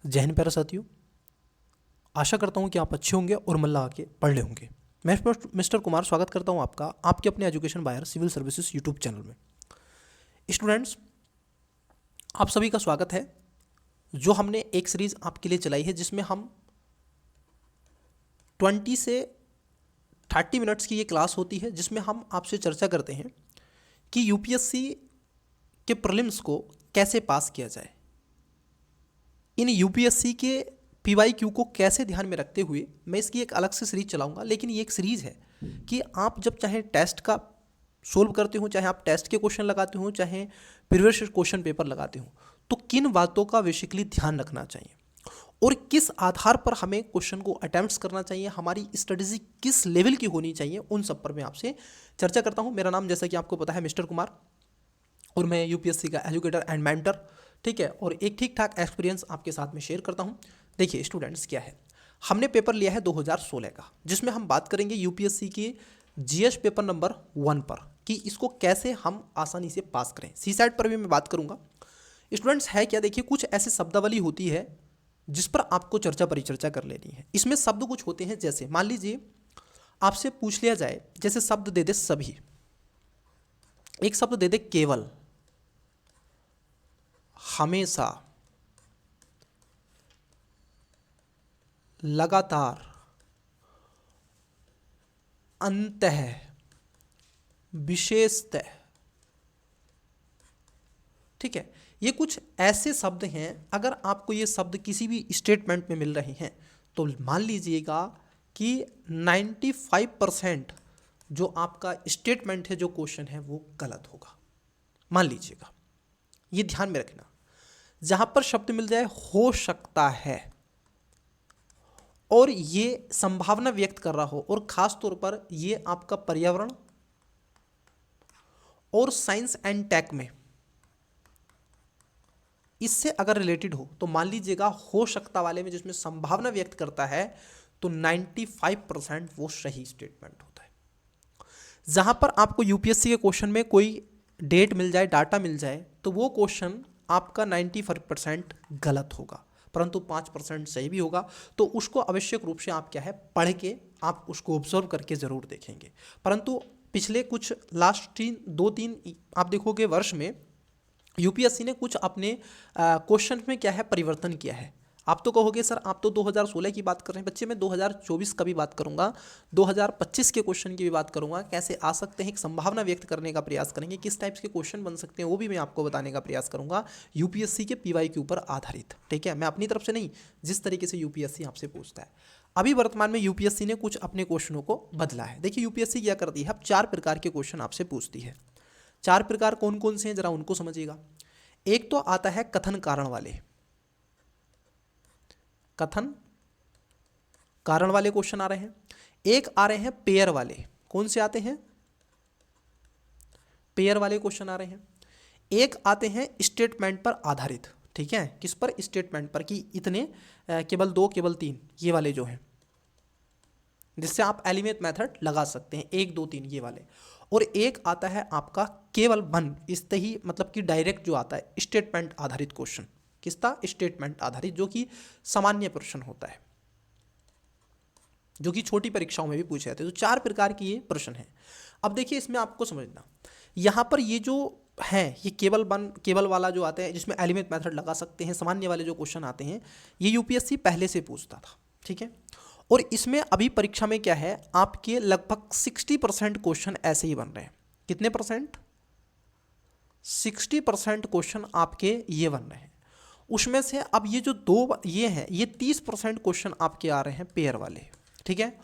जय हिंद प्यारे साथियों, आशा करता हूँ कि आप अच्छे होंगे और मन लगा के पढ़ ले होंगे। मैं मिस्टर कुमार स्वागत करता हूँ आपका आपके अपने एजुकेशन बायर सिविल सर्विसेज यूट्यूब चैनल में। स्टूडेंट्स, आप सभी का स्वागत है। जो हमने एक सीरीज़ आपके लिए चलाई है जिसमें हम 20 से 30 मिनट्स की ये क्लास होती है, जिसमें हम आपसे चर्चा करते हैं कि यूपीएससी के प्रीलिम्स को कैसे पास किया जाए। इन यूपीएससी के पीवाईक्यू को कैसे ध्यान में रखते हुए मैं इसकी एक अलग से सीरीज चलाऊंगा। लेकिन ये एक सीरीज़ है कि आप जब चाहे टेस्ट का सोल्व करते हो, चाहे आप टेस्ट के क्वेश्चन लगाते हो, चाहे प्रीवियस क्वेश्चन पेपर लगाते हो, तो किन बातों का बेसिकली ध्यान रखना चाहिए और किस आधार पर हमें क्वेश्चन को अटेम्प्ट्स करना चाहिए, हमारी स्ट्रेटजी किस लेवल की होनी चाहिए, उन सब पर मैं आपसे चर्चा करता हूँ। मेरा नाम जैसा कि आपको पता है मिस्टर कुमार, और मैं यूपीएससी का एजुकेटर एंड मेंटर, ठीक है, और एक ठीक ठाक एक्सपीरियंस आपके साथ में शेयर करता हूँ। देखिए स्टूडेंट्स, क्या है, हमने पेपर लिया है 2016 का, जिसमें हम बात करेंगे यूपीएससी के जीएस पेपर नंबर 1 पर कि इसको कैसे हम आसानी से पास करें। सी साइड पर भी मैं बात करूंगा। स्टूडेंट्स, है क्या, देखिए कुछ ऐसे शब्दावली होती है जिस पर आपको चर्चा परिचर्चा कर लेनी है। इसमें शब्द कुछ होते हैं, जैसे मान लीजिए आपसे पूछ लिया जाए, जैसे शब्द दे दे सभी, एक शब्द दे दे केवल, हमेशा, लगातार, अंतः, विशेषतः, ठीक है। ये कुछ ऐसे शब्द हैं, अगर आपको ये शब्द किसी भी स्टेटमेंट में मिल रहे हैं तो मान लीजिएगा कि 95% जो आपका स्टेटमेंट है, जो क्वेश्चन है, वो गलत होगा। मान लीजिएगा, ये ध्यान में रखना। जहां पर शब्द मिल जाए हो सकता है और ये संभावना व्यक्त कर रहा हो, और खास तौर पर ये आपका पर्यावरण और साइंस एंड टेक में इससे अगर रिलेटेड हो, तो मान लीजिएगा हो सकता वाले में जिसमें संभावना व्यक्त करता है तो 95% वो सही स्टेटमेंट होता है। जहां पर आपको यूपीएससी के क्वेश्चन में कोई डेट मिल जाए, डाटा मिल जाए, तो वो क्वेश्चन आपका 95% गलत होगा, परंतु 5% सही भी होगा। तो उसको आवश्यक रूप से आप क्या है, पढ़ के आप उसको ऑब्जर्व करके ज़रूर देखेंगे। परंतु पिछले कुछ लास्ट 2-3 आप देखोगे वर्ष में यूपीएससी ने कुछ अपने क्वेश्चन में क्या है परिवर्तन किया है। आप तो कहोगे सर आप तो 2016 की बात कर रहे हैं, बच्चे मैं 2024 का भी बात करूंगा, 2025 के क्वेश्चन की भी बात करूंगा, कैसे आ सकते हैं, एक संभावना व्यक्त करने का प्रयास करेंगे, किस टाइप्स के क्वेश्चन बन सकते हैं वो भी मैं आपको बताने का प्रयास करूंगा यूपीएससी के पीवाईक्यू पर आधारित, ठीक है। मैं अपनी तरफ से नहीं, जिस तरीके से यूपीएससी आपसे पूछता है। अभी वर्तमान में यूपीएससी ने कुछ अपने क्वेश्चनों को बदला है। देखिए यूपीएससी क्या करती है, अब 4 प्रकार के क्वेश्चन आपसे पूछती है। 4 प्रकार कौन कौन से हैं, जरा उनको समझिएगा। एक तो आता है कथन कारण वाले, कथन कारण वाले क्वेश्चन आ रहे हैं। एक आ रहे हैं पेयर वाले, कौन से आते हैं, पेयर वाले क्वेश्चन आ रहे हैं। एक आते हैं स्टेटमेंट पर आधारित, ठीक है, किस पर, स्टेटमेंट पर, कि इतने केवल 2 केवल 3, ये वाले जो हैं, जिससे आप एलिमेंट मेथड लगा सकते हैं, 1 2 3 ये वाले। और एक आता है आपका केवल 1, इस ही मतलब कि डायरेक्ट जो आता है स्टेटमेंट आधारित क्वेश्चन, किसका, स्टेटमेंट आधारित, जो कि सामान्य प्रश्न होता है, जो कि छोटी परीक्षाओं में भी पूछे जाते हैं। तो 4 प्रकार की ये प्रश्न है। अब देखिए इसमें आपको समझना, यहाँ पर ये जो है, ये केवल वाला जो आता है जिसमें एलिमेंट मेथड लगा सकते हैं, सामान्य वाले जो क्वेश्चन आते हैं, ये यूपीएससी पहले से पूछता था, ठीक है। और इसमें अभी परीक्षा में क्या है, आपके लगभग 60% क्वेश्चन ऐसे ही बन रहे हैं। कितने परसेंट, 60% क्वेश्चन आपके ये बन रहे हैं। उसमें से अब ये जो 2 ये हैं, ये 30% क्वेश्चन आपके आ रहे हैं पेयर वाले, ठीक है।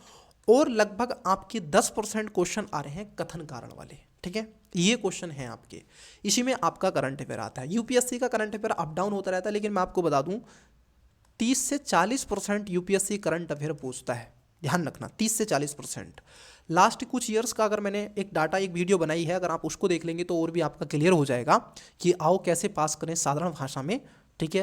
और लगभग आपके 10% क्वेश्चन आ रहे हैं कथन कारण वाले, ठीक है। ये क्वेश्चन है आपके, इसी में आपका करंट अफेयर आता है। यूपीएससी का करंट अफेयर अप डाउन होता रहता है, लेकिन मैं आपको बता दूं 30 से 40% यूपीएससी करंट अफेयर पूछता है, ध्यान रखना, 30 से 40%। लास्ट कुछ ईयर्स का अगर मैंने एक वीडियो बनाई है, अगर आप उसको देख लेंगे तो और भी आपका क्लियर हो जाएगा कि आओ कैसे पास करें साधारण भाषा में, ठीक है,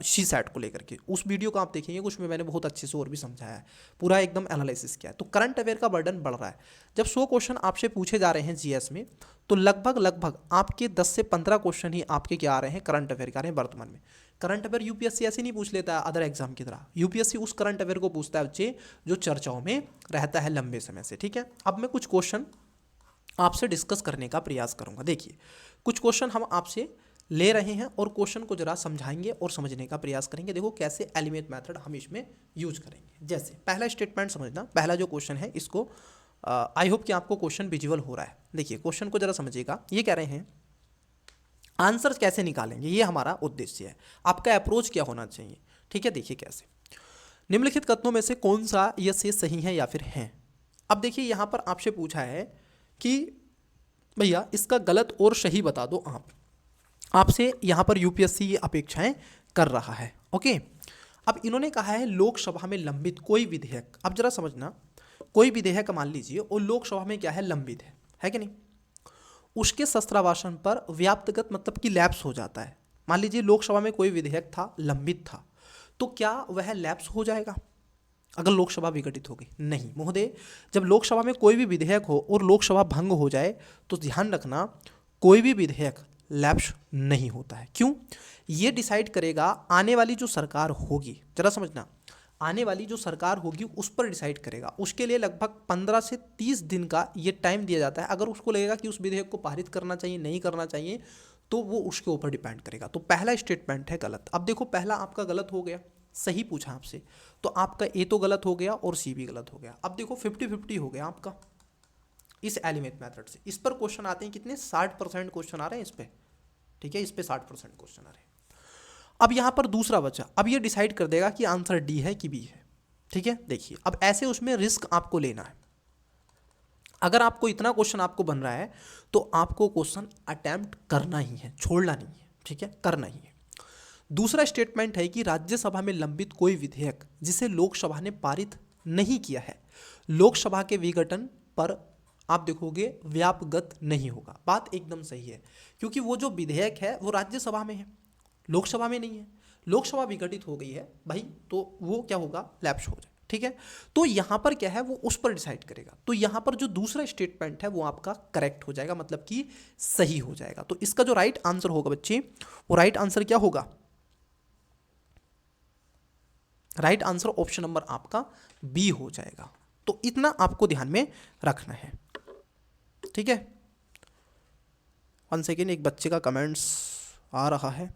शी सैट को लेकर के, उस वीडियो को आप देखेंगे, उसमें मैंने बहुत अच्छे से और भी समझाया है, पूरा एकदम एनालिसिस किया है। तो करंट अफेयर का बर्डन बढ़ रहा है। जब 100 क्वेश्चन आपसे पूछे जा रहे हैं जीएस में, तो लगभग आपके 10 से 15 क्वेश्चन ही आपके क्या आ रहे हैं, करंट अफेयर के आ रहे हैं वर्तमान में। करंट अफेयर यूपीएससी ऐसे नहीं पूछ लेता है अदर एग्जाम की तरह। यूपीएससी उस करंट अफेयर को पूछता है बच्चे जो चर्चाओं में रहता है लंबे समय से, ठीक है। अब मैं कुछ क्वेश्चन आपसे डिस्कस करने का प्रयास करूंगा। देखिए, कुछ क्वेश्चन हम आपसे ले रहे हैं और क्वेश्चन को जरा समझाएंगे और समझने का प्रयास करेंगे। देखो कैसे एलिमेंट मेथड हम इसमें यूज करेंगे। जैसे पहला स्टेटमेंट समझना, पहला जो क्वेश्चन है इसको आई होप कि आपको क्वेश्चन विजुअल हो रहा है। देखिए क्वेश्चन को जरा समझिएगा। ये कह रहे हैं आंसर कैसे निकालेंगे, ये हमारा उद्देश्य है। आपका अप्रोच क्या होना चाहिए, ठीक है। देखिए कैसे, निम्नलिखित कथनों में से कौन सा ये से सही है या फिर है। अब देखिए यहाँ पर आपसे पूछा है कि भैया इसका गलत और सही बता दो आप। आपसे यहाँ पर यूपीएससी ये अपेक्षाएं कर रहा है, ओके। अब इन्होंने कहा है लोकसभा में लंबित कोई विधेयक। अब जरा समझना, कोई विधेयक मान लीजिए और लोकसभा में क्या है, लंबित है कि नहीं, उसके शस्त्रावासन पर व्याप्तगत मतलब कि लैप्स हो जाता है। मान लीजिए लोकसभा में कोई विधेयक था, लंबित था, तो क्या वह लैप्स हो जाएगा अगर लोकसभा विघटित होगी? नहीं महोदय, जब लोकसभा में कोई भी विधेयक हो और लोकसभा भंग हो जाए तो ध्यान रखना कोई भी विधेयक लैप्स नहीं होता है। क्यों? ये डिसाइड करेगा आने वाली जो सरकार होगी, जरा समझना, आने वाली जो सरकार होगी उस पर डिसाइड करेगा। उसके लिए लगभग 15 से 30 दिन का ये टाइम दिया जाता है। अगर उसको लगेगा कि उस विधेयक को पारित करना चाहिए, नहीं करना चाहिए, तो वो उसके ऊपर डिपेंड करेगा। तो पहला स्टेटमेंट है गलत। अब देखो पहला आपका गलत हो गया, सही पूछा आपसे, तो आपका ए तो गलत हो गया और सी भी गलत हो गया। अब देखो 50-50 हो गया आपका इस एलिमेंट मेथड से। इस पर क्वेश्चन आते हैं कितने, 60% क्वेश्चन आ रहे हैं इस पे, ठीक है, इस पे 60% क्वेश्चन आ रहे हैं। अब यहाँ पर दूसरा बचा, अब ये डिसाइड कर देगा कि आंसर डी है कि बी है, ठीक है। देखिए अब ऐसे उसमें रिस्क आपको लेना है। अगर आपको इतना क्वेश्चन आपको बन रहा है तो आपको क्वेश्चन अटेम्प्ट करना ही है, छोड़ना नहीं है, ठीक है, करना ही है। दूसरा स्टेटमेंट है कि राज्यसभा में लंबित कोई विधेयक जिसे लोकसभा ने पारित नहीं किया है, लोकसभा के विघटन पर आप देखोगे व्यापगत नहीं होगा। बात एकदम सही है, क्योंकि वो जो विधेयक है वो राज्यसभा में है, लोकसभा में नहीं है। लोकसभा विघटित हो गई है भाई, तो वो क्या होगा, लैप्स हो जाए, ठीक है। तो यहाँ पर क्या है, वो उस पर डिसाइड करेगा। तो यहाँ पर जो दूसरा स्टेटमेंट है वो आपका करेक्ट हो जाएगा, मतलब कि सही हो जाएगा। तो इसका जो राइट आंसर होगा बच्चे, वो राइट आंसर क्या होगा, राइट आंसर ऑप्शन नंबर आपका बी हो जाएगा। तो इतना आपको ध्यान में रखना है, ठीक है। 1 सेकेंड, एक बच्चे का कमेंट्स आ रहा है।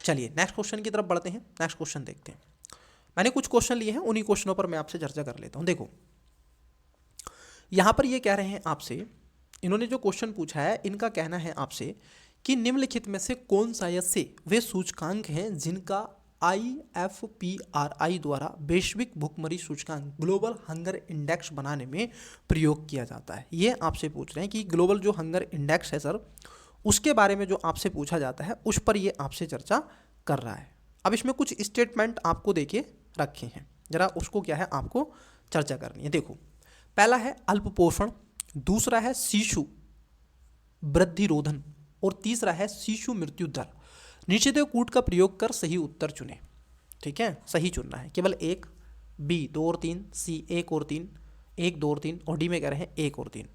चलिए नेक्स्ट क्वेश्चन की तरफ बढ़ते हैं। नेक्स्ट क्वेश्चन देखते हैं। मैंने कुछ क्वेश्चन लिए हैं, उन्हीं क्वेश्चनों पर मैं आपसे चर्चा कर लेता हूं। देखो यहां पर ये कह रहे हैं आपसे, इन्होंने जो क्वेश्चन पूछा है इनका कहना है आपसे कि निम्नलिखित में से कौन सा या से वे सूचकांक हैं जिनका IFPRI द्वारा वैश्विक भुखमरी सूचकांक ग्लोबल हंगर इंडेक्स बनाने में प्रयोग किया जाता है। ये आपसे पूछ रहे हैं कि ग्लोबल जो हंगर इंडेक्स है सर, उसके बारे में जो आपसे पूछा जाता है उस पर ये आपसे चर्चा कर रहा है। अब इसमें कुछ स्टेटमेंट आपको देके रखे हैं, जरा उसको क्या है आपको चर्चा करनी है। देखो पहला है अल्पपोषण, दूसरा है शिशु वृद्धि रोधन और तीसरा है शिशु मृत्यु दर। नीचे दे कूट का प्रयोग कर सही उत्तर चुने, ठीक है, सही चुनना है। केवल एक, बी 2 और 3, सी 1 और 3, 1 2 और 3 और डी में कह रहे हैं 1 और 3।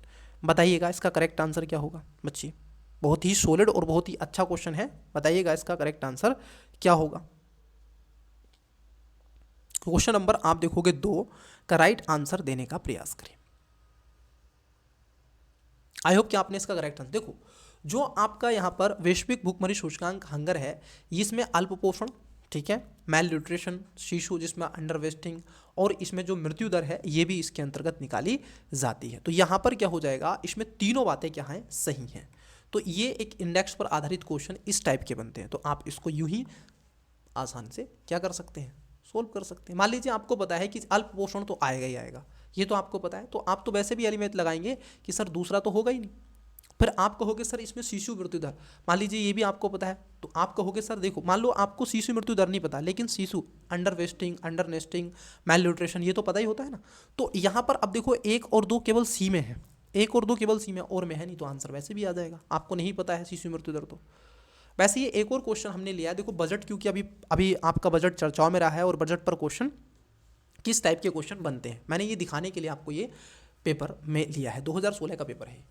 बताइएगा इसका करेक्ट आंसर क्या होगा बच्चे। बहुत ही सॉलिड और बहुत ही अच्छा क्वेश्चन है, बताइएगा इसका करेक्ट आंसर क्या होगा। क्वेश्चन नंबर आप देखोगे 2 का राइट आंसर देने का प्रयास करें। आई होप कि आपने इसका करेक्ट आंसर, देखो जो आपका यहाँ पर वैश्विक भुखमरी सूचकांक हंगर है, इसमें अल्पपोषण, ठीक है, मैल न्यूट्रिशन, शिशु जिसमें अंडर वेस्टिंग, और इसमें जो मृत्यु दर है ये भी इसके अंतर्गत निकाली जाती है। तो यहाँ पर क्या हो जाएगा, इसमें तीनों बातें क्या हैं, सही हैं। तो ये एक इंडेक्स पर आधारित क्वेश्चन इस टाइप के बनते हैं। तो आप इसको यूं ही आसान से क्या कर सकते हैं, सोल्व कर सकते हैं। मान लीजिए आपको पता है कि अल्पपोषण तो आएगा ही आएगा, ये तो आपको पता है, तो आप तो वैसे भी एलिमेंट लगाएंगे कि सर दूसरा तो होगा ही नहीं। फिर आप कहोगे सर इसमें शिशु मृत्यु दर, मान लीजिए ये भी आपको पता है, तो आप कहोगे सर देखो, मान लो आपको शिशु मृत्यु दर नहीं पता, लेकिन शिशु अंडर वेस्टिंग, अंडर नेस्टिंग, मैल न्यूट्रिशन ये तो पता ही होता है ना। तो यहाँ पर अब देखो 1 और 2 केवल सी में है, 1 और 2 केवल सी में, और में है नहीं, तो आंसर वैसे भी आ जाएगा। आपको नहीं पता है शिशु मृत्यु दर तो। वैसे ये एक और क्वेश्चन हमने लिया है, देखो बजट, क्योंकि अभी अभी आपका बजट चर्चाओं में रहा है और बजट पर क्वेश्चन किस टाइप के क्वेश्चन बनते हैं, मैंने ये दिखाने के लिए आपको ये पेपर में लिया है। 2016 का पेपर है।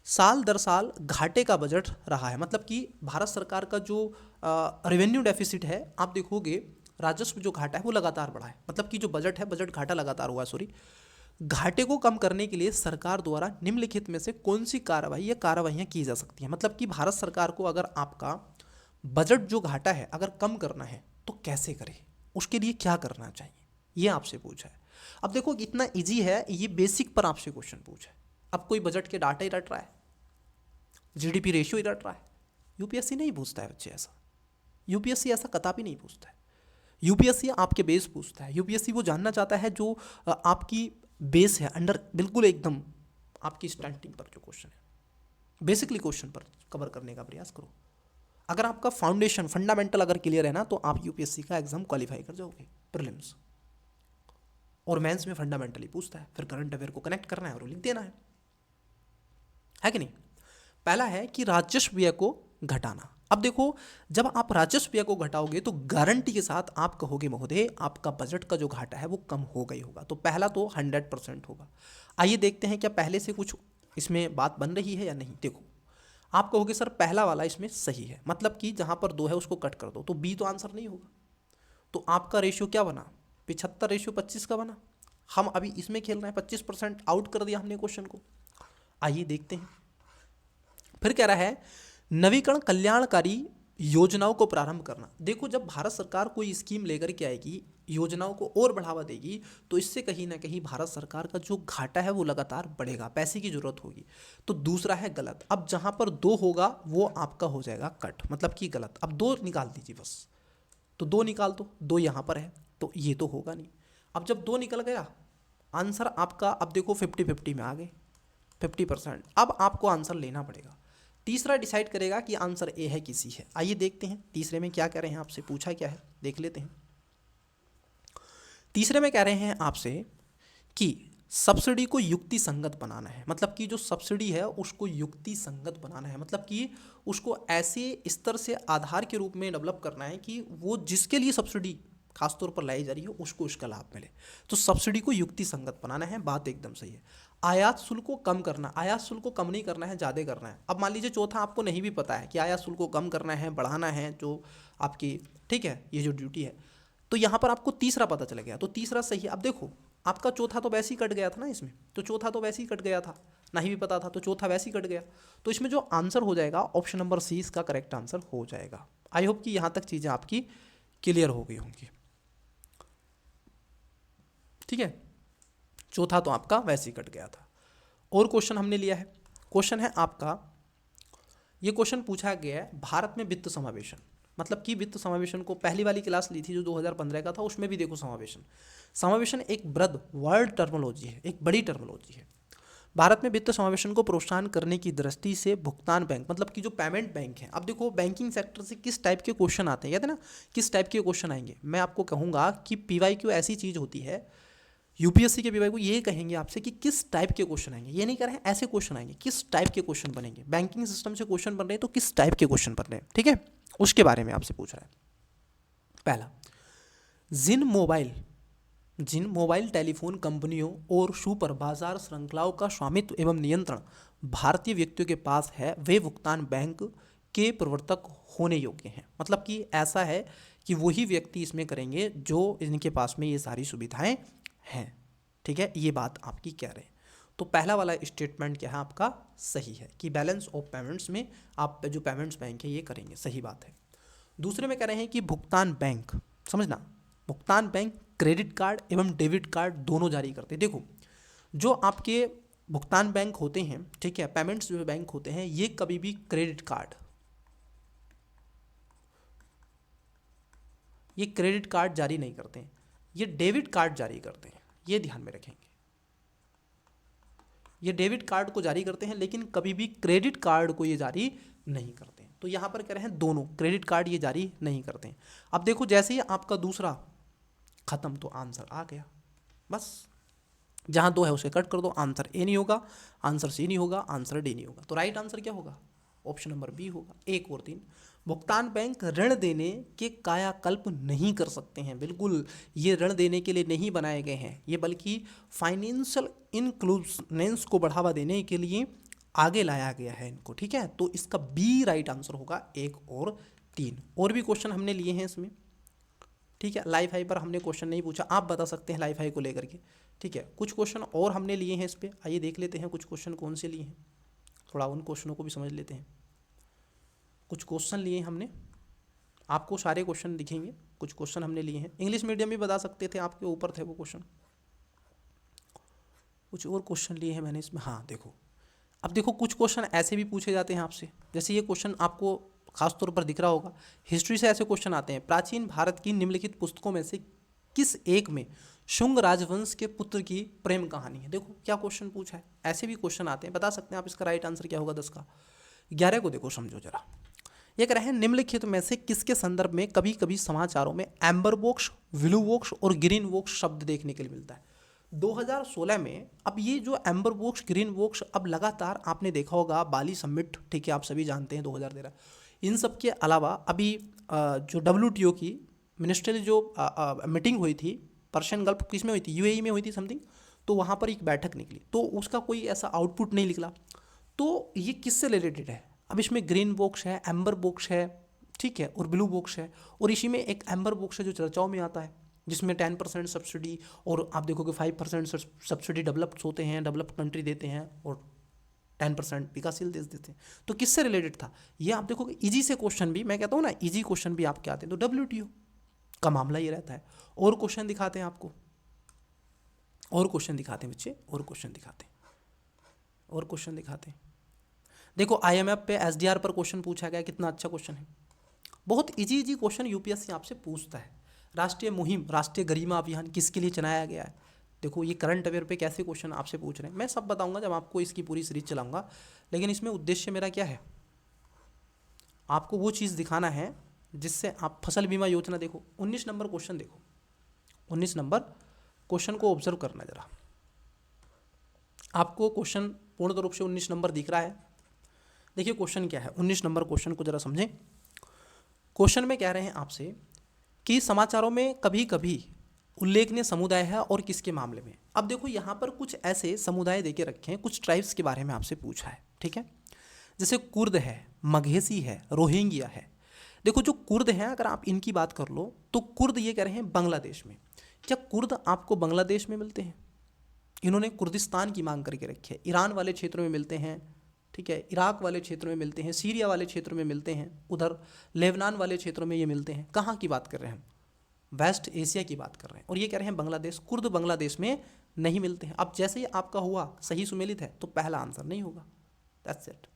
साल दर साल घाटे का बजट रहा है, मतलब कि भारत सरकार का जो रेवेन्यू डेफिसिट है, आप देखोगे राजस्व जो घाटा है वो लगातार बढ़ा है, मतलब कि जो बजट है, बजट घाटा लगातार हुआ है, सॉरी। घाटे को कम करने के लिए सरकार द्वारा निम्नलिखित में से कौन सी कार्रवाई या कार्रवाइयाँ की जा सकती हैं, मतलब कि भारत सरकार को अगर आपका बजट जो घाटा है अगर कम करना है तो कैसे करे, उसके लिए क्या करना चाहिए, ये आपसे पूछा है। अब देखो इतना इजी है, ये बेसिक पर आपसे क्वेश्चन पूछा है। अब कोई बजट के डाटा ही रट रहा है, जीडीपी रेशियो ही रट रहा है, यूपीएससी नहीं पूछता है बच्चे ऐसा। यूपीएससी ऐसा कदापि नहीं पूछता है। यूपीएससी आपके बेस पूछता है। यूपीएससी वो जानना चाहता है जो आपकी बेस है, अंडर बिल्कुल एकदम आपकी स्टार्टिंग पर जो क्वेश्चन है, बेसिकली क्वेश्चन पर कवर करने का प्रयास करो। अगर आपका फाउंडेशन फंडामेंटल अगर क्लियर है ना, तो आप यूपीएससी का एग्जाम क्वालिफाई कर जाओगे प्रीलिम्स। और मेंस में फंडामेंटली पूछता है, फिर करंट अफेयर को कनेक्ट करना है और लिख देना है कि नहीं। पहला है कि राजस्व व्यय को घटाना। अब देखो जब आप राजस्व व्यय को घटाओगे तो गारंटी के साथ आप कहोगे महोदय आपका बजट का जो घाटा है वो कम हो गई होगा। तो पहला तो 100% होगा। आइए देखते हैं क्या पहले से कुछ इसमें बात बन रही है या नहीं। देखो आप कहोगे सर पहला वाला इसमें सही है, मतलब कि जहां पर 2 है उसको कट कर दो, तो बी तो आंसर नहीं होगा। तो आपका रेशियो क्या बना, 75:25 का बना। हम अभी इसमें खेल रहे हैं, 25% आउट कर दिया हमने क्वेश्चन को। आइए देखते हैं। फिर कह रहा है नवीकरण कल्याणकारी योजनाओं को प्रारंभ करना। देखो जब भारत सरकार कोई स्कीम लेकर के आएगी, योजनाओं को और बढ़ावा देगी, तो इससे कहीं ना कहीं भारत सरकार का जो घाटा है वो लगातार बढ़ेगा, पैसे की जरूरत होगी। तो दूसरा है गलत। अब जहां पर 2 होगा वो आपका हो जाएगा कट, मतलब कि गलत। अब 2 निकाल दीजिए बस, तो 2 निकाल दो, 2 यहां पर है तो ये तो होगा नहीं। अब जब 2 निकल गया आंसर आपका, अब देखो 50-50 में आ गए, 50%। अब आपको आंसर लेना पड़ेगा। तीसरा डिसाइड करेगा कि आंसर ए है कि सी है। आइए देखते हैं तीसरे में क्या कह रहे हैं, आपसे पूछा क्या है देख लेते हैं। तीसरे में कह रहे हैं आपसे कि सब्सिडी को युक्ति संगत बनाना है, मतलब कि जो सब्सिडी है उसको युक्ति संगत बनाना है, मतलब कि उसको ऐसे स्तर से आधार के रूप में डेवलप करना है कि वो जिसके लिए सब्सिडी खासतौर पर लाई जा रही है उसको उसका लाभ मिले। तो सब्सिडी को युक्ति संगत बनाना है, बात एकदम सही है। आयात शुल्क को कम करना, आयात शुल्क को कम नहीं करना है, ज़्यादा करना है। अब मान लीजिए चौथा आपको नहीं भी पता है कि आयात शुल्क को कम करना है, बढ़ाना है, जो आपकी ठीक है ये जो ड्यूटी है, तो यहाँ पर आपको तीसरा पता चल गया, तो तीसरा सही है। अब देखो आपका चौथा तो वैसे ही कट गया था ना इसमें, तो चौथा तो वैसे ही कट गया था, नहीं भी पता था तो चौथा वैसे ही कट गया। तो इसमें जो आंसर हो जाएगा ऑप्शन नंबर सी इसका करेक्ट आंसर हो जाएगा। आई होप कि यहाँ तक चीज़ें आपकी क्लियर हो गई होंगी, ठीक है। चौथा तो आपका वैसे ही कट गया था। और क्वेश्चन हमने लिया है, क्वेश्चन है आपका, ये क्वेश्चन पूछा गया है भारत में वित्त समावेशन, मतलब कि वित्त समावेशन को पहली वाली क्लास ली थी जो 2015 का था, उसमें भी देखो समावेशन। समावेशन एक वृहद वर्ड टर्मोलॉजी है, एक बड़ी टर्मोलॉजी है। भारत में वित्त समावेशन को प्रोत्साहन करने की दृष्टि से भुगतान बैंक, मतलब कि जो पेमेंट बैंक है। अब देखो बैंकिंग सेक्टर से किस टाइप के क्वेश्चन आते हैं, कहते हैं ना किस टाइप के क्वेश्चन आएंगे। मैं आपको कहूँगा कि पीवाईक्यू ऐसी चीज़ होती है, यूपीएससी के पीवाईक्यू ये कहेंगे आपसे कि किस टाइप के क्वेश्चन आएंगे, ये नहीं कह रहे हैं ऐसे क्वेश्चन आएंगे, किस टाइप के क्वेश्चन बनेंगे। बैंकिंग सिस्टम से क्वेश्चन बन रहे हैं तो किस टाइप के क्वेश्चन बन रहे हैं, ठीक है, उसके बारे में आपसे पूछ रहा है। पहला, जिन मोबाइल टेलीफोन कंपनियों और सुपर बाजार श्रृंखलाओं का स्वामित्व एवं नियंत्रण भारतीय व्यक्तियों के पास है, वे भुगतान बैंक के प्रवर्तक होने योग्य हैं। मतलब कि ऐसा है कि वही व्यक्ति इसमें करेंगे जो इनके पास में ये सारी सुविधाएं हैं, ठीक है, ये बात आपकी कह रहे हैं। तो पहला वाला स्टेटमेंट क्या है आपका सही है कि बैलेंस ऑफ पेमेंट्स में आप जो पेमेंट्स बैंक है ये करेंगे, सही बात है। दूसरे में कह रहे हैं कि भुगतान बैंक, समझना, भुगतान बैंक क्रेडिट कार्ड एवं डेबिट कार्ड दोनों जारी करते हैं। देखो जो आपके भुगतान बैंक होते हैं, ठीक है, पेमेंट्स जो बैंक होते हैं, ये कभी भी क्रेडिट कार्ड जारी नहीं करते हैं, ये डेबिट कार्ड जारी करते हैं, ये ध्यान में रखेंगे। ये डेबिट कार्ड को जारी करते हैं लेकिन कभी भी क्रेडिट कार्ड को ये जारी नहीं करते हैं। तो यहाँ पर कह रहे हैं दोनों, क्रेडिट कार्ड ये जारी नहीं करते हैं। अब देखो जैसे ही आपका दूसरा खत्म तो आंसर आ गया, बस जहाँ 2 है उसे कट कर दो, आंसर ए नहीं होगा, आंसर सी नहीं होगा, आंसर डी नहीं होगा। तो राइट आंसर क्या होगा? ऑप्शन नंबर बी होगा। 1 और 3, भुगतान बैंक ऋण देने के कायाकल्प नहीं कर सकते हैं। बिल्कुल, ये ऋण देने के लिए नहीं बनाए गए हैं, ये बल्कि फाइनेंशियल इंक्लूसिवनेस को बढ़ावा देने के लिए आगे लाया गया है इनको, ठीक है। तो इसका बी राइट आंसर होगा 1 और 3। और भी क्वेश्चन हमने लिए हैं इसमें, ठीक है। लाइफ हाई पर हमने क्वेश्चन नहीं पूछा, आप बता सकते हैं लाइफ हाई को लेकर के, ठीक है। कुछ क्वेश्चन और हमने लिए हैं इस पर, आइए देख लेते हैं कुछ क्वेश्चन कौन से लिए हैं, थोड़ा उन क्वेश्चनों को भी समझ लेते हैं। कुछ क्वेश्चन लिए हमने, आपको सारे क्वेश्चन दिखेंगे, कुछ क्वेश्चन हमने लिए हैं। इंग्लिश मीडियम भी बता सकते थे, आपके ऊपर थे वो क्वेश्चन। कुछ और क्वेश्चन लिए हैं मैंने इसमें, हाँ देखो, अब देखो कुछ क्वेश्चन ऐसे भी पूछे जाते हैं आपसे, जैसे ये क्वेश्चन आपको खास तौर पर दिख रहा होगा, हिस्ट्री से ऐसे क्वेश्चन आते हैं, प्राचीन भारत की निम्नलिखित पुस्तकों में से किस एक में शुंग राजवंश के पुत्र की प्रेम कहानी है। देखो क्या क्वेश्चन पूछा है, ऐसे भी क्वेश्चन आते हैं, बता सकते हैं आप इसका राइट आंसर क्या होगा 10 का। 11 को देखो, समझो जरा, ये कह रहे हैं निम्नलिखित में से किसके संदर्भ में कभी कभी समाचारों में एम्बर वोक्स, ब्लू वोक्स और ग्रीन वोक्स शब्द देखने के लिए मिलता है। 2016 में अब ये जो एम्बर वोक्स, ग्रीन वोक्स, अब लगातार आपने देखा होगा बाली समिट, ठीक है, आप सभी जानते हैं 2013, इन सब के अलावा अभी जो WTO की मिनिस्ट्रियल जो मीटिंग हुई थी पर्शियन गल्फ, किस में हुई थी, UAE में हुई थी समथिंग, तो वहाँ पर एक बैठक निकली, तो उसका कोई ऐसा आउटपुट नहीं निकला। तो ये किससे रिलेटेड है? अब इसमें ग्रीन बॉक्स है, एम्बर बॉक्स है, ठीक है, और ब्लू बॉक्स है, और इसी में एक एम्बर बॉक्स है जो चर्चाओं में आता है, जिसमें 10% सब्सिडी, और आप देखोगे 5% सब्सिडी डेवलप्ड होते हैं, डेवलप्ड कंट्री देते हैं, और 10% विकासशील देश देते हैं। तो किससे रिलेटेड था ये आप देखोगे। इजी से क्वेश्चन भी, मैं कहता हूँ ना, इजी क्वेश्चन भी आपके आते हैं, तो WTO का मामला ये रहता है। और क्वेश्चन दिखाते हैं आपको, और क्वेश्चन दिखाते हैं बच्चे, और क्वेश्चन दिखाते हैं, और क्वेश्चन दिखाते हैं। देखो IMF पे SDR पर क्वेश्चन पूछा गया, कितना अच्छा क्वेश्चन है, बहुत इजी इजी क्वेश्चन UPSC आपसे पूछता है। राष्ट्रीय मुहिम, राष्ट्रीय गरिमा अभियान किसके लिए चलाया गया है? देखो ये करंट अफेयर पे कैसे क्वेश्चन आपसे पूछ रहे हैं, मैं सब बताऊंगा जब आपको इसकी पूरी सीरीज चलाऊंगा, लेकिन इसमें उद्देश्य मेरा क्या है, आपको वो चीज़ दिखाना है जिससे आप फसल बीमा योजना, देखो 19 नंबर क्वेश्चन, देखो 19 नंबर क्वेश्चन को ऑब्जर्व करना जरा, आपको क्वेश्चन पूर्ण रूप से 19 नंबर दिख रहा है। देखिए क्वेश्चन क्या है, 19 नंबर क्वेश्चन को जरा समझें। क्वेश्चन में कह रहे हैं आपसे कि समाचारों में कभी कभी उल्लेखनीय समुदाय है और किसके मामले में। अब देखो यहाँ पर कुछ ऐसे समुदाय देके रखे हैं, कुछ ट्राइब्स के बारे में आपसे पूछा है, ठीक है, जैसे कुर्द है, मघेसी है, रोहिंग्या है। देखो जो कुर्द हैं, अगर आप इनकी बात कर लो तो कुर्द ये कह रहे हैं बांग्लादेश में। क्या कुर्द आपको बांग्लादेश में मिलते हैं? इन्होंने कुर्दिस्तान की मांग करके रखी है। ईरान वाले क्षेत्रों में मिलते हैं, ठीक है, इराक वाले क्षेत्रों में मिलते हैं, सीरिया वाले क्षेत्रों में मिलते हैं, उधर लेबनान वाले क्षेत्रों में ये मिलते हैं। कहाँ की बात कर रहे हैं हम? वेस्ट एशिया की बात कर रहे हैं। और ये कह रहे हैं बांग्लादेश, कुर्द बांग्लादेश में नहीं मिलते हैं। अब जैसे ही आपका हुआ सही सुमेलित है तो पहला आंसर नहीं होगा, दैट्स इट।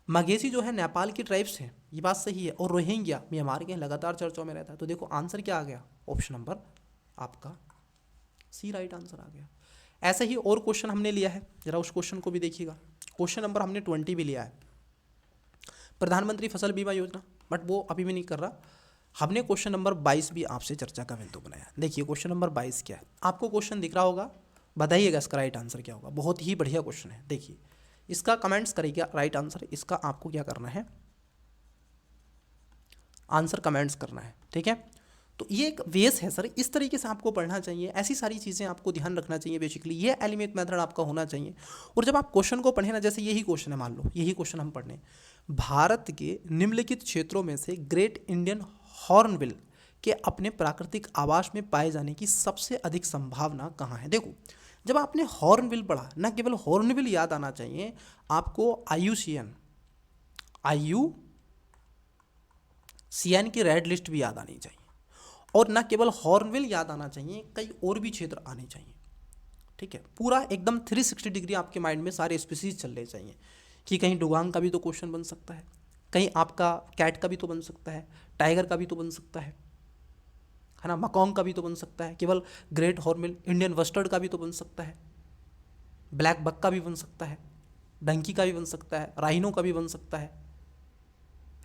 मघेसी जो है नेपाल की ट्राइब्स हैं, ये बात सही है, और रोहिंग्या म्यांमार के लगातार चर्चाओं में रहता है। तो देखो आंसर क्या आ गया, ऑप्शन नंबर आपका सी राइट आंसर आ गया। ऐसे ही और क्वेश्चन हमने लिया है, जरा उस क्वेश्चन को भी देखिएगा। क्वेश्चन नंबर हमने 20 भी लिया है, प्रधानमंत्री फसल बीमा योजना, बट वो अभी भी नहीं कर रहा। हमने क्वेश्चन नंबर 22 भी आपसे चर्चा का बिंदु बनाया। देखिए क्वेश्चन नंबर 22 क्या है, आपको क्वेश्चन दिख रहा होगा, बताइएगा इसका राइट आंसर क्या होगा। बहुत ही बढ़िया क्वेश्चन है, देखिए इसका कमेंट्स करिएगा राइट आंसर। इसका आपको क्या करना है, आंसर कमेंट्स करना है, ठीक है। तो ये एक वेस है सर, इस तरीके से आपको पढ़ना चाहिए, ऐसी सारी चीज़ें आपको ध्यान रखना चाहिए। बेसिकली ये एलिमेंट मेथड आपका होना चाहिए। और जब आप क्वेश्चन को पढ़ें ना, जैसे यही क्वेश्चन है, मान लो यही क्वेश्चन हम पढ़ने, भारत के निम्नलिखित क्षेत्रों में से ग्रेट इंडियन हॉर्नबिल के अपने प्राकृतिक आवास में पाए जाने की सबसे अधिक संभावना कहाँ है। देखो जब आपने हॉर्नबिल पढ़ा, ना केवल हॉर्नबिल याद आना चाहिए आपको, IUCN की रेड लिस्ट भी याद आनी चाहिए, और ना केवल हॉर्नबिल याद आना चाहिए, कई और भी क्षेत्र आने चाहिए, ठीक है। पूरा एकदम 360 डिग्री आपके माइंड में सारे स्पीसीज चलने चाहिए, कि कहीं डुगांग का भी तो क्वेश्चन बन सकता है, कहीं आपका कैट का भी तो बन सकता है, टाइगर का भी तो बन सकता है ना, मकॉन्ग का भी तो बन सकता है, केवल ग्रेट हॉर्नबिल, इंडियन वस्टर्ड का भी तो बन सकता है, ब्लैक बक का भी बन सकता है, डंकी का भी बन सकता है, राइनो का भी बन सकता है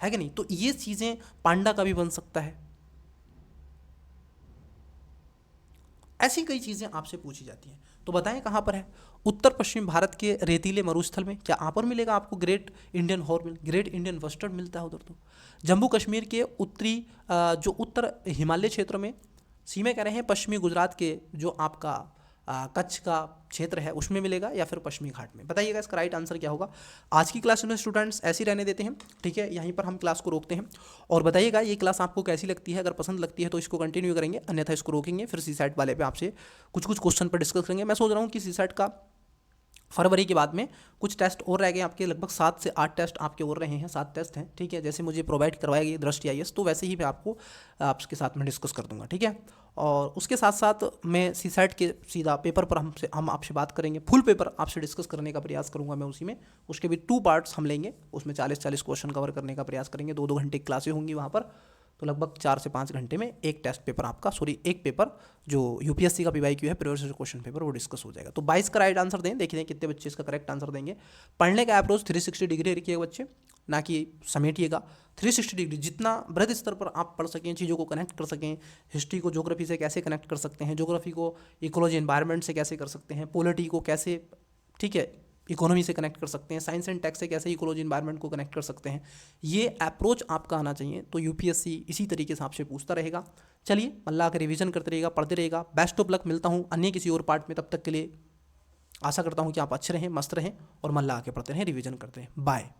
कि नहीं। तो ये चीज़ें, पांडा का भी बन सकता है, ऐसी कई चीज़ें आपसे पूछी जाती हैं। तो बताएं कहाँ पर है? उत्तर पश्चिम भारत के रेतीले मरुस्थल में। क्या यहाँ पर मिलेगा आपको great Indian horn, great Indian bustard मिलता है उधर तो। जम्मू कश्मीर के उत्तरी जो उत्तर हिमालय क्षेत्र में, सीमा कह रहे हैं पश्चिमी गुजरात के जो आपका कच्छ का क्षेत्र है उसमें मिलेगा, या फिर पश्चिमी घाट में। बताइएगा इसका राइट आंसर क्या होगा। आज की क्लास में स्टूडेंट्स ऐसे ही रहने देते हैं, ठीक है, यहीं पर हम क्लास को रोकते हैं। और बताइएगा ये क्लास आपको कैसी लगती है, अगर पसंद लगती है तो इसको कंटिन्यू करेंगे, अन्यथा इसको रोकेंगे। फिर सीसैट वाले पे आपसे कुछ कुछ क्वेश्चन पर डिस्कस करेंगे। मैं सोच रहा हूँ कि सीसैट का फरवरी के बाद में कुछ टेस्ट और रह गए आपके, लगभग 7 से 8 टेस्ट आपके और रहे हैं, 7 टेस्ट हैं, ठीक है। जैसे मुझे प्रोवाइड करवाया गया दृष्टि IAS, तो वैसे ही मैं आपको आपके साथ में डिस्कस कर दूंगा, ठीक है। और उसके साथ साथ मैं सीसैट के सीधा पेपर पर हम आपसे बात करेंगे, फुल पेपर आपसे डिस्कस करने का प्रयास करूंगा मैं उसी में। उसके भी 2 पार्ट्स हम लेंगे, उसमें 40-40 क्वेश्चन कवर करने का प्रयास करेंगे। 2-2 घंटे की क्लासें होंगी वहाँ पर, तो लगभग 4 से 5 घंटे में एक टेस्ट पेपर आपका, एक पेपर जो UPSC का PYQ है, प्रीवियस क्वेश्चन पेपर, वो डिस्कस हो जाएगा। तो 22 का राइट आंसर दें, देखिए कितने बच्चे इसका करेक्ट आंसर देंगे। पढ़ने का अप्रोच 360 डिग्री रखिएगा बच्चे, ना कि समेटिएगा। 360 डिग्री जितना बृहद स्तर पर आप पढ़ सकें, चीज़ों को कनेक्ट कर सकें, हिस्ट्री को ज्योग्राफी से कैसे कनेक्ट कर सकते हैं, ज्योग्राफी को इकोलॉजी एनवायरनमेंट से कैसे कर सकते हैं, पॉलिटी को कैसे, ठीक है, इकोनॉमी से कनेक्ट कर सकते हैं, साइंस एंड टेक से कैसे इकोलॉजी एनवायरनमेंट को कनेक्ट कर सकते हैं, ये अप्रोच आपका आना चाहिए। तो UPSC इसी तरीके से आपसे पूछता रहेगा। चलिए अल्लाह का रिवीजन करते रहेगा, पढ़ते रहेगा। बेस्ट ऑफ लक, मिलता हूँ अन्य किसी और पार्ट में, तब तक के लिए आशा करता हूँ कि आप अच्छे रहें, मस्त रहें और मन लगा के पढ़ते रहें, रिवीजन करते रहें। बाय।